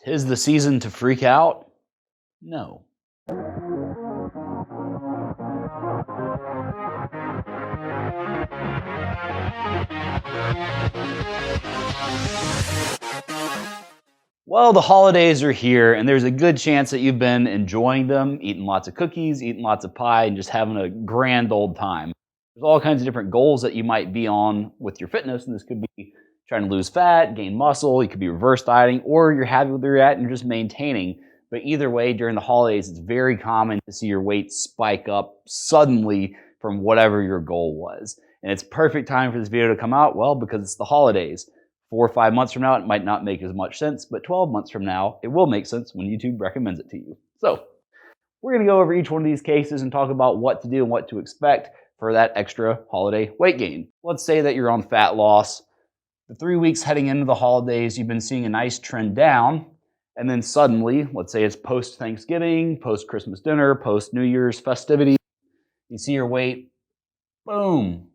'Tis the season to freak out? No. Well, the holidays are here, and there's a good chance that you've been enjoying them, eating lots of cookies, eating lots of pie, and just having a grand old time. There's all kinds of different goals that you might be on with your fitness, and this could be trying to lose fat, gain muscle, you could be reverse dieting, or you're happy with where you're at and you're just maintaining. But either way, during the holidays, it's very common to see your weight spike up suddenly from whatever your goal was. And it's perfect time for this video to come out, well, because it's the holidays. 4 or 5 months from now, it might not make as much sense, but 12 months from now, it will make sense when YouTube recommends it to you. So, we're going to go over each one of these cases and talk about what to do and what to expect for that extra holiday weight gain. Let's say that you're on fat loss. The 3 weeks heading into the holidays, you've been seeing a nice trend down, and then suddenly, let's say it's post-Thanksgiving, post-Christmas dinner, post-New Year's festivity, you see your weight, boom,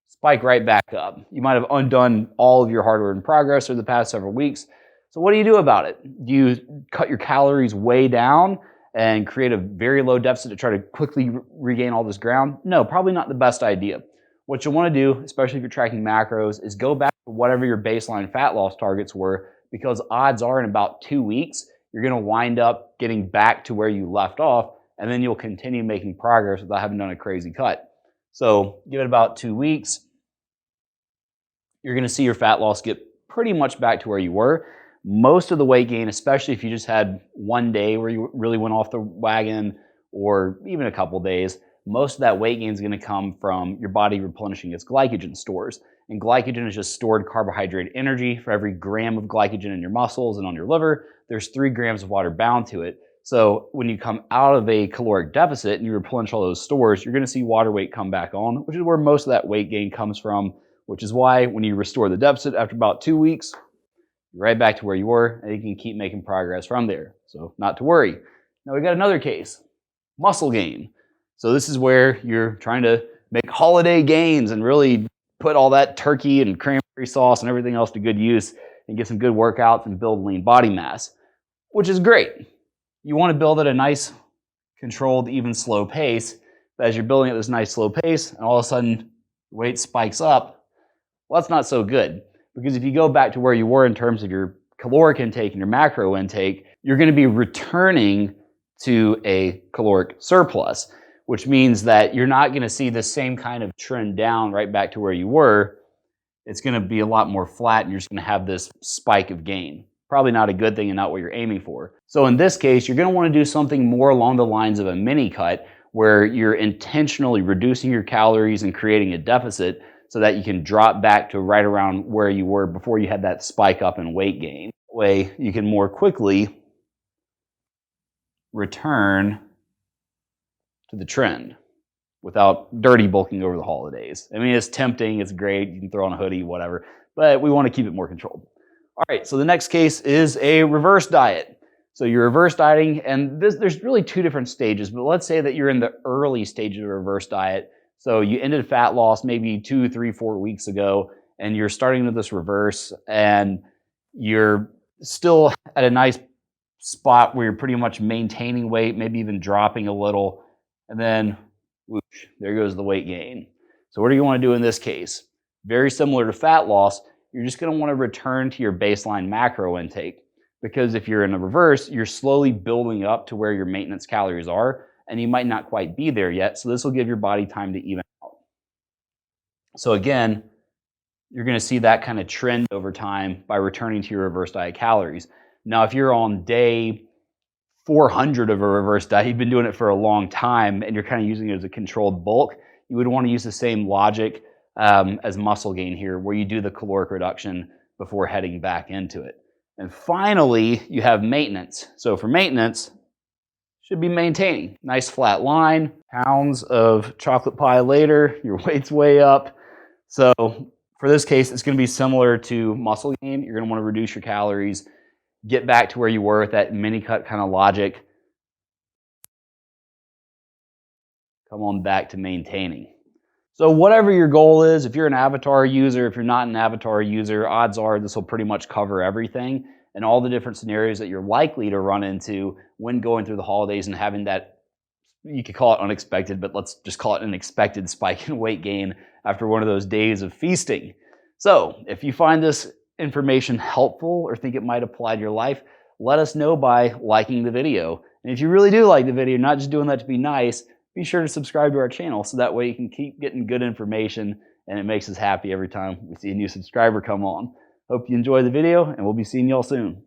spike right back up. You might have undone all of your hard-earned progress over the past several weeks. So what do you do about it? Do you cut your calories way down and create a very low deficit to try to quickly regain all this ground? No, probably not the best idea. What you'll want to do, especially if you're tracking macros, is go back to whatever your baseline fat loss targets were, because odds are in about 2 weeks, you're going to wind up getting back to where you left off, and then you'll continue making progress without having done a crazy cut. So give it about 2 weeks. You're going to see your fat loss get pretty much back to where you were. Most of the weight gain, especially if you just had one day where you really went off the wagon, or even a couple days, most of that weight gain is going to come from your body replenishing its glycogen stores. And glycogen is just stored carbohydrate energy. For every gram of glycogen in your muscles and on your liver, there's 3 grams of water bound to it. So when you come out of a caloric deficit and you replenish all those stores, you're going to see water weight come back on, which is where most of that weight gain comes from, which is why when you restore the deficit after about 2 weeks, you're right back to where you were, and you can keep making progress from there. So not to worry. Now we got another case, muscle gain. So this is where you're trying to make holiday gains and really put all that turkey and cranberry sauce and everything else to good use and get some good workouts and build lean body mass, which is great. You want to build at a nice, controlled, even slow pace. But as you're building at this nice slow pace and all of a sudden weight spikes up, well, that's not so good. Because if you go back to where you were in terms of your caloric intake and your macro intake, you're going to be returning to a caloric surplus, which means that you're not going to see the same kind of trend down right back to where you were. It's going to be a lot more flat, and you're just going to have this spike of gain. Probably not a good thing and not what you're aiming for. So in this case, you're going to want to do something more along the lines of a mini cut, where you're intentionally reducing your calories and creating a deficit so that you can drop back to right around where you were before you had that spike up in weight gain. That way you can more quickly return to the trend without dirty bulking over the holidays. I mean, it's tempting, it's great, you can throw on a hoodie, whatever, but we want to keep it more controlled. All right, so the next case is a reverse diet. So you're reverse dieting, and there's really 2 different stages, but let's say that you're in the early stage of a reverse diet. So you ended fat loss maybe 2, 3, 4 weeks ago, and you're starting with this reverse, and you're still at a nice spot where you're pretty much maintaining weight, maybe even dropping a little, and then whoosh, there goes the weight gain. So what do you want to do in this case? Very similar to fat loss, you're just going to want to return to your baseline macro intake, because if you're in the reverse, you're slowly building up to where your maintenance calories are, and you might not quite be there yet, so this will give your body time to even out. So again, you're going to see that kind of trend over time by returning to your reverse diet calories. Now, if you're on day 400 of a reverse diet, you've been doing it for a long time, and you're kind of using it as a controlled bulk, you would want to use the same logic as muscle gain here, where you do the caloric reduction before heading back into it. And finally, you have maintenance. So for maintenance, should be maintaining. Nice flat line, pounds of chocolate pie later, your weight's way up. So for this case, it's going to be similar to muscle gain. You're going to want to reduce your calories, get back to where you were with that mini cut kind of logic. Come on back to maintaining. So whatever your goal is, if you're an Avatar user, if you're not an Avatar user, odds are this will pretty much cover everything. and all the different scenarios that you're likely to run into when going through the holidays and having that, you could call it unexpected, but let's just call it an expected spike in weight gain after one of those days of feasting. So if you find this information helpful or think it might apply to your life, let us know by liking the video. And if you really do like the video, not just doing that to be nice, be sure to subscribe to our channel so that way you can keep getting good information, and it makes us happy every time we see a new subscriber come on. Hope you enjoy the video, and we'll be seeing y'all soon.